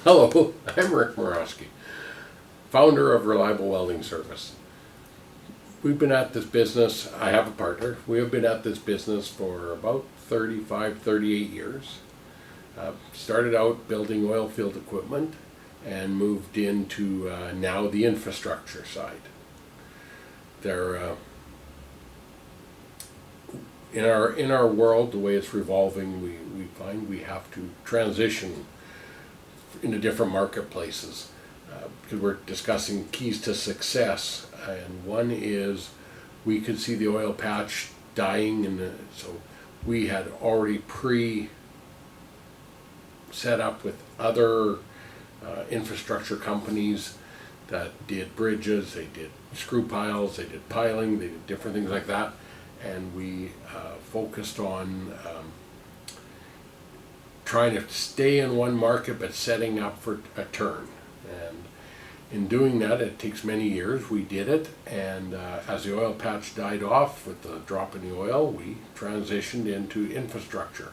Hello, I'm Rick Morawski, founder of Reliable Welding Service. We've been at this business, I have a partner, we have been at this business for about 35, 38 years. Started out building oil field equipment and moved into now the infrastructure side. In our world, the way it's revolving, we find we have to transition into different marketplaces because we're discussing keys to success, and one is we could see the oil patch dying, and so we had already set up with other infrastructure companies that did bridges, they did screw piles, they did piling, they did different things like that, and we focused on trying to stay in one market but setting up for a turn. And in doing that, it takes many years. We did it, and as the oil patch died off with the drop in the oil, we transitioned into infrastructure.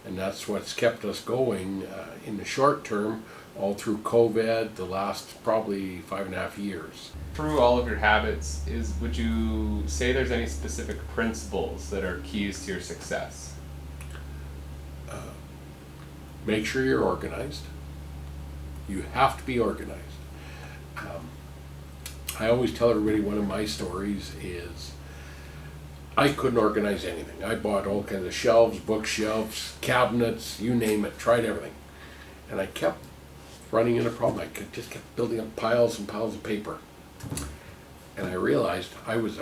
And that's what's kept us going in the short term, all through COVID, the last probably 5.5 years. Through all of your habits, would you say there's any specific principles that are keys to your success? Make sure you're organized. You have to be organized. I always tell everybody one of my stories is I couldn't organize anything. I bought all kinds of shelves, bookshelves, cabinets, you name it, tried everything. And I kept running into a problem. I just kept building up piles and piles of paper. And I realized I was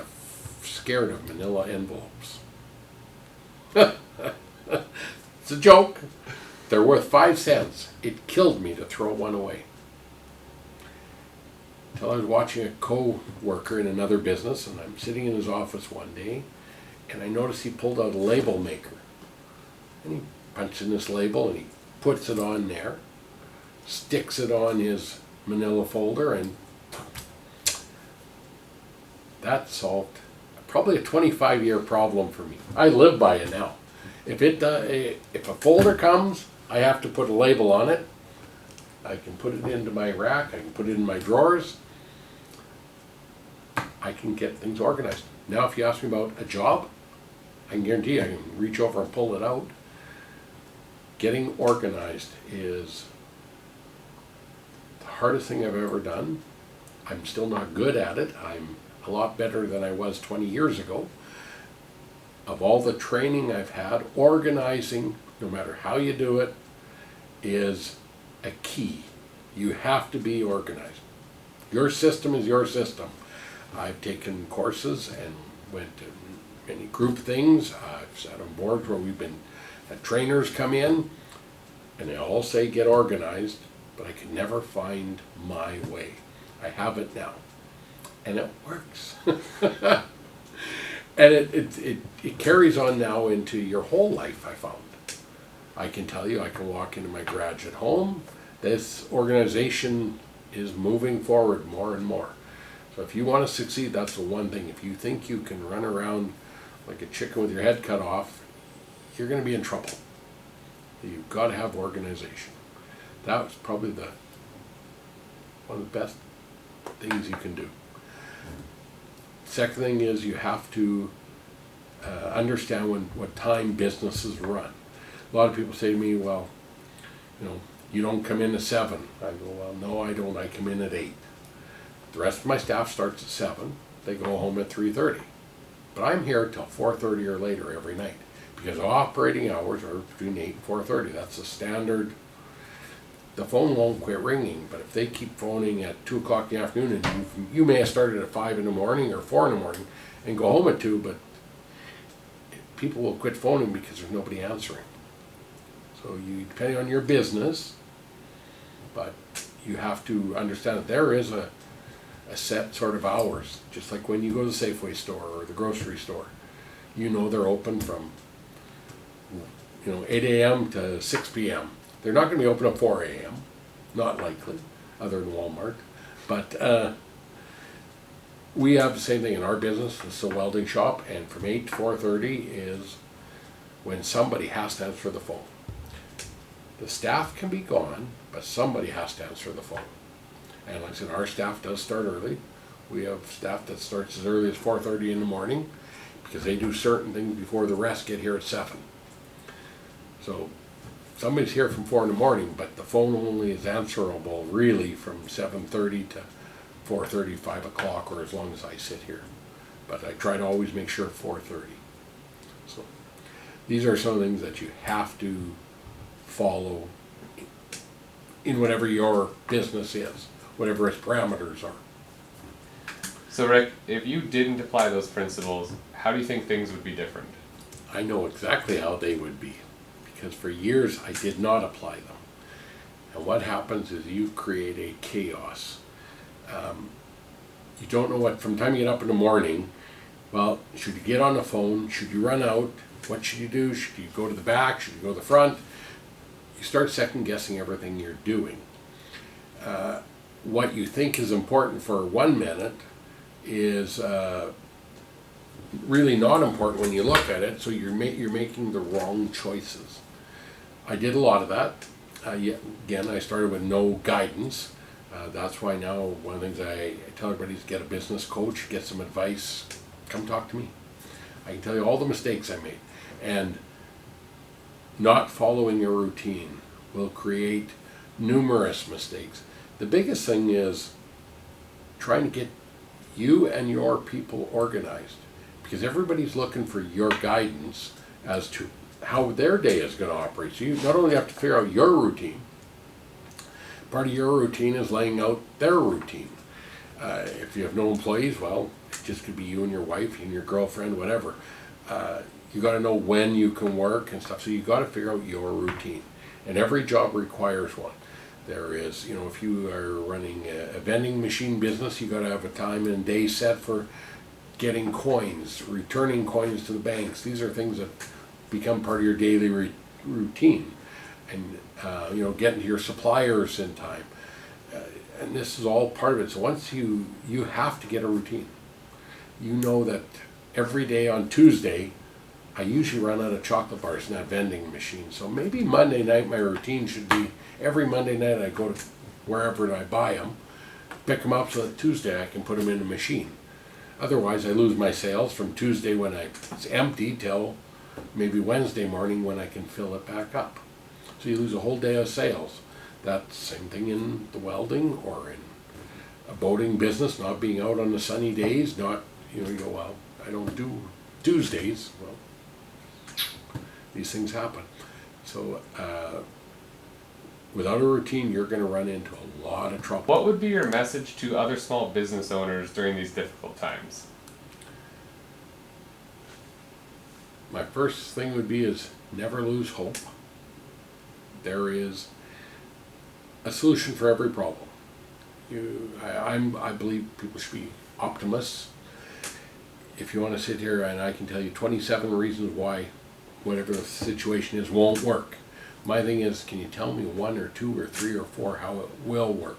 scared of manila envelopes. It's a joke. They're worth 5 cents. It killed me to throw one away. Until I was watching a co-worker in another business, and I'm sitting in his office one day, and I noticed he pulled out a label maker. And he punched in this label, and he puts it on there, sticks it on his manila folder, and that solved probably a 25-year problem for me. I live by it now. If a folder comes, I have to put a label on it. I can put it into my rack, I can put it in my drawers. I can get things organized. Now if you ask me about a job, I can guarantee you I can reach over and pull it out. Getting organized is the hardest thing I've ever done. I'm still not good at it. I'm a lot better than I was 20 years ago. Of all the training I've had, organizing, no matter how you do it, is a key. You have to be organized. Your system is your system. I've taken courses and went to many group things. I've sat on boards where we've been had trainers come in, and they all say get organized, but I could never find my way. I have it now, and it works. And it carries on now into your whole life, I found. I can tell you, I can walk into my garage at home. This organization is moving forward more and more. So if you want to succeed, that's the one thing. If you think you can run around like a chicken with your head cut off, you're going to be in trouble. You've got to have organization. That was probably one of the best things you can do. Second thing is you have to understand what time businesses run. A lot of people say to me, well, you don't come in at 7. I go, well, no, I don't. I come in at 8. The rest of my staff starts at 7. They go home at 3:30. But I'm here till 4:30 or later every night because operating hours are between 8 and 4:30. That's the standard. The phone won't quit ringing, but if they keep phoning at 2 o'clock in the afternoon, and you may have started at 5 in the morning or 4 in the morning and go home at 2, but people will quit phoning because there's nobody answering. So depending on your business, but you have to understand that there is a set sort of hours, just like when you go to the Safeway store or the grocery store. They're open from 8 a.m. to 6 p.m. They're not going to be open at 4 a.m., not likely, other than Walmart. But we have the same thing in our business. It's a welding shop, and from 8 to 4:30 is when somebody has to answer the phone. The staff can be gone, but somebody has to answer the phone. And like I said, our staff does start early. We have staff that starts as early as 4:30 in the morning because they do certain things before the rest get here at 7. So somebody's here from 4 in the morning, but the phone only is answerable really from 7:30 to 4:30, 5 o'clock, or as long as I sit here. But I try to always make sure 4:30. So these are some things that you have to follow in whatever your business is, whatever its parameters are. So Rick, if you didn't apply those principles, how do you think things would be different? I know exactly how they would be, because for years I did not apply them. And what happens is you create a chaos. You don't know what, from the time you get up in the morning, well, should you get on the phone? Should you run out? What should you do? Should you go to the back? Should you go to the front? You start second guessing everything you're doing. What you think is important for 1 minute is really not important when you look at it, so you're making the wrong choices. I did a lot of that. Again, I started with no guidance. That's why now one of the things I tell everybody is get a business coach, get some advice, come talk to me. I can tell you all the mistakes I made. And not following your routine will create numerous mistakes. The biggest thing is trying to get you and your people organized, because everybody's looking for your guidance as to how their day is going to operate. So you not only have to figure out your routine, part of your routine is laying out their routine. If you have no employees, well, it just could be you and your wife and your girlfriend, whatever. You got to know when you can work and stuff. So you got to figure out your routine, and every job requires one. There is, if you are running a vending machine business, you got to have a time and day set for getting coins, returning coins to the banks. These are things that become part of your daily routine, and getting to your suppliers in time. And this is all part of it. So once you have to get a routine. You know that every day on Tuesday, I usually run out of chocolate bars in that vending machine. So maybe Monday night, my routine should be every Monday night I go to wherever I buy them, pick them up so that Tuesday I can put them in the machine. Otherwise, I lose my sales from Tuesday when it's empty till maybe Wednesday morning when I can fill it back up. So you lose a whole day of sales. That's the same thing in the welding or in a boating business, not being out on the sunny days, not, you go, well, I don't do Tuesdays. Well, these things happen. So without a routine, you're going to run into a lot of trouble. What would be your message to other small business owners during these difficult times? My first thing would be is never lose hope. There is a solution for every problem. I believe people should be optimists. If you want to sit here and I can tell you 27 reasons why whatever the situation is won't work. My thing is, can you tell me 1 or 2 or 3 or 4 how it will work?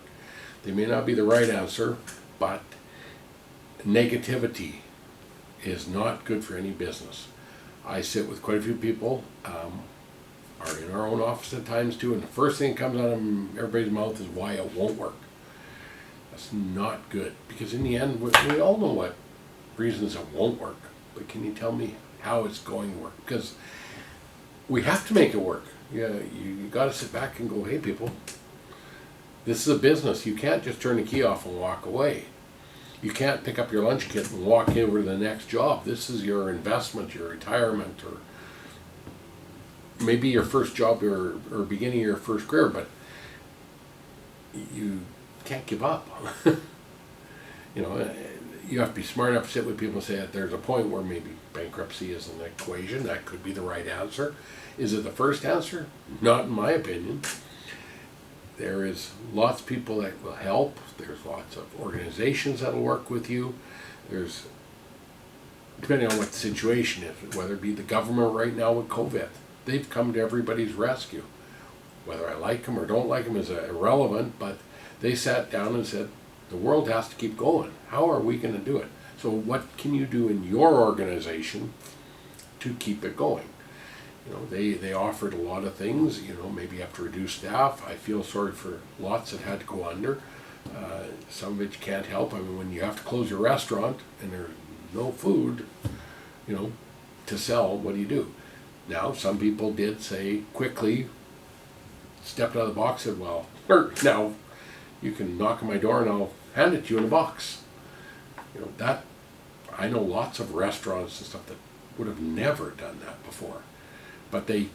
They may not be the right answer, but negativity is not good for any business. I sit with quite a few people, are in our own office at times too, and the first thing that comes out of everybody's mouth is why it won't work. That's not good, because in the end, we all know what reasons it won't work, but can you tell me how it's going to work? Because we have to make it work. You got to sit back and go, hey people, this is a business. You can't just turn the key off and walk away. You can't pick up your lunch kit and walk over to the next job. This is your investment, your retirement, or maybe your first job or beginning of your first career, but you can't give up. You have to be smart enough to sit with people and say that there's a point where maybe bankruptcy is an equation. That could be the right answer. Is it the first answer? Not in my opinion. There is lots of people that will help. There's lots of organizations that will work with you. There's, depending on what the situation is, whether it be the government right now with COVID, they've come to everybody's rescue. Whether I like them or don't like them is irrelevant, but they sat down and said, the world has to keep going. How are we going to do it? So what can you do in your organization to keep it going? You know, they offered a lot of things. You know, maybe you have to reduce staff. I feel sorry for lots that had to go under. Some of it you can't help. I mean, when you have to close your restaurant and there's no food, you know, to sell, what do? Now, some people did say quickly, stepped out of the box, said, well, now you can knock on my door and I'll hand it to you in a box. You know, that, I know lots of restaurants and stuff that would have never done that before. But they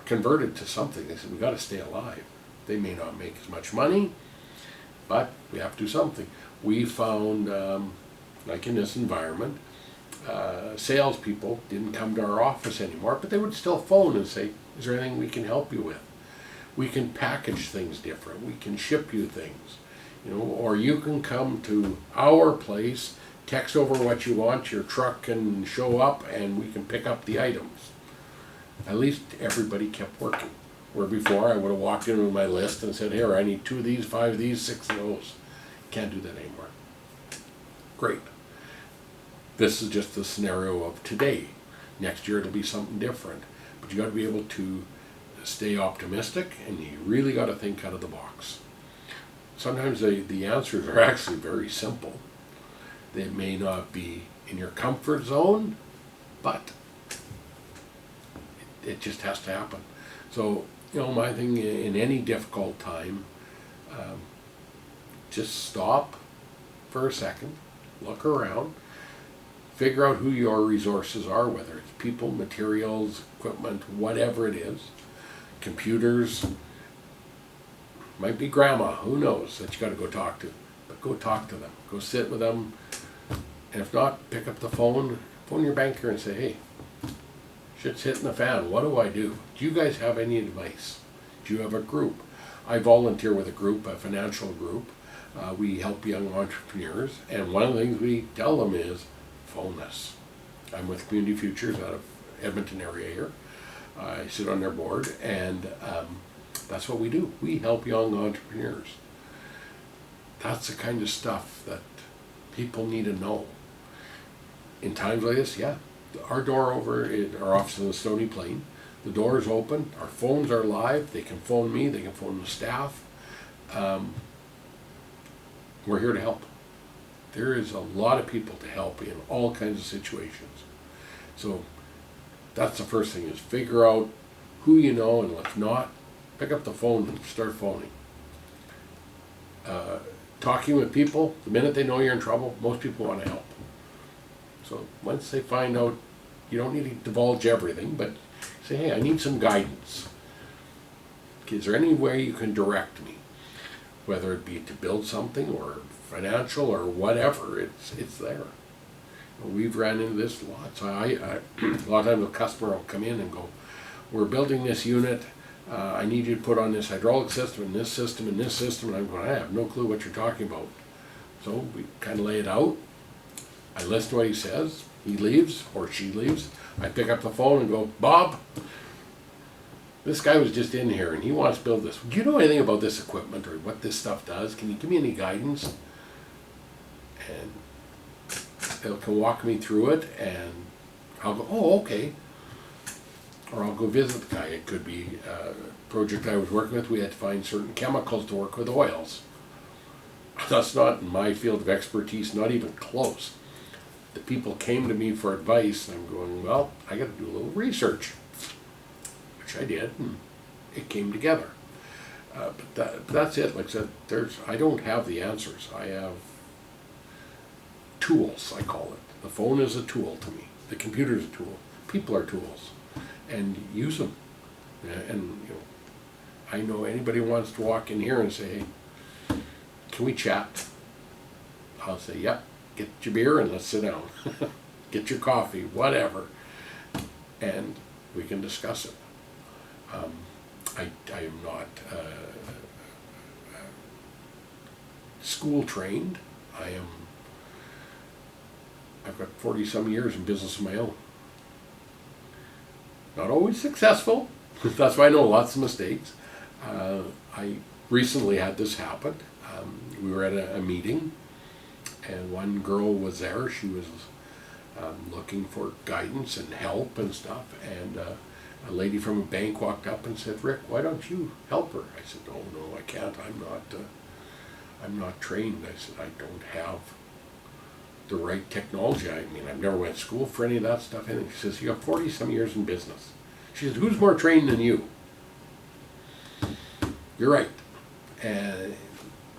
converted to something. They said, we got to stay alive. They may not make as much money, but we have to do something. We found, like in this environment, salespeople didn't come to our office anymore, but they would still phone and say, is there anything we can help you with? We can package things different. We can ship you things. You know, or you can come to our place, text over what you want, your truck can show up, and we can pick up the items. At least everybody kept working. Where before I would have walked in with my list and said, here, I need 2 of these, 5 of these, 6 of those. Can't do that anymore. Great. This is just the scenario of today. Next year it'll be something different. But you got to be able to stay optimistic, and you really got to think out of the box. Sometimes the answers are actually very simple. They may not be in your comfort zone, but it just has to happen. So, you know, my thing in any difficult time, just stop for a second, look around, figure out who your resources are, whether it's people, materials, equipment, whatever it is, computers, might be grandma, who knows, that you got to go talk to. But go talk to them, go sit with them, and if not, pick up the phone your banker and say, hey, shit's hitting the fan, what do I do? Do you guys have any advice? Do you have a group? I volunteer with a group, a financial group. We help young entrepreneurs, and one of the things we tell them is, phone us. I'm with Community Futures out of Edmonton area here. I sit on their board, and that's what we do. We help young entrepreneurs. That's the kind of stuff that people need to know. In times like this, yeah, our door over in our office in the Stony Plain, the door is open, our phones are live, they can phone me, they can phone the staff. We're here to help. There is a lot of people to help in all kinds of situations. So that's the first thing, is figure out who you know, and if not, pick up the phone and start phoning. Talking with people, the minute they know you're in trouble, most people want to help. So once they find out, you don't need to divulge everything, but say, hey, I need some guidance. Is there any way you can direct me? Whether it be to build something or financial or whatever, it's there. We've ran into this a lot. So a lot of times a customer will come in and go, we're building this unit, I need you to put on this hydraulic system and this system and this system, and I'm going, I have no clue what you're talking about. So we kind of lay it out. I listen to what he says, he leaves or she leaves. I pick up the phone and go, Bob, this guy was just in here and he wants to build this. Do you know anything about this equipment or what this stuff does? Can you give me any guidance? And they can walk me through it, and I'll go, oh, okay. Or I'll go visit the guy. It could be a project I was working with. We had to find certain chemicals to work with oils. That's not in my field of expertise, not even close. The people came to me for advice, and I'm going, well, I got to do a little research, which I did, and it came together. But that's it. Like I said, I don't have the answers. I have tools, I call it. The phone is a tool to me. The computer is a tool. People are tools, and use them. And you know, I know anybody who wants to walk in here and say, hey, can we chat? I'll say, yep. Get your beer and let's sit down. Get your coffee, whatever, and we can discuss it. I am not school trained. I've got 40-some years in business of my own. Not always successful. That's why I know lots of mistakes. I recently had this happen. We were at a meeting, and one girl was there. She was looking for guidance and help and stuff, and a lady from a bank walked up and said, "Rick, why don't you help her?" I said, "Oh no, I can't. I'm not trained." I said, "I don't have the right technology. I mean, I've never went to school for any of that stuff." And she says, "You have 40 some years in business." She said, "Who's more trained than you?" You're right. And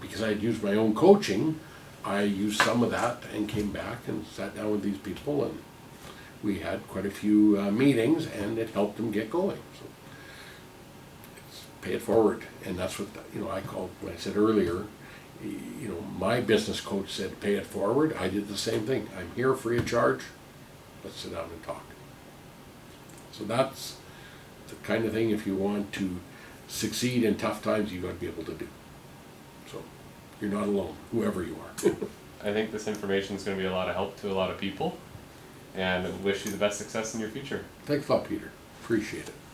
because I had used my own coaching, I used some of that and came back and sat down with these people, and we had quite a few meetings, and it helped them get going. So it's pay it forward, and that's what I called when I said earlier. My business coach said, "Pay it forward." I did the same thing. I'm here free of charge. Let's sit down and talk. So that's the kind of thing, if you want to succeed in tough times, you've got to be able to do. So you're not alone, whoever you are. I think this information is going to be a lot of help to a lot of people, and wish you the best success in your future. Thanks a lot, Peter. Appreciate it.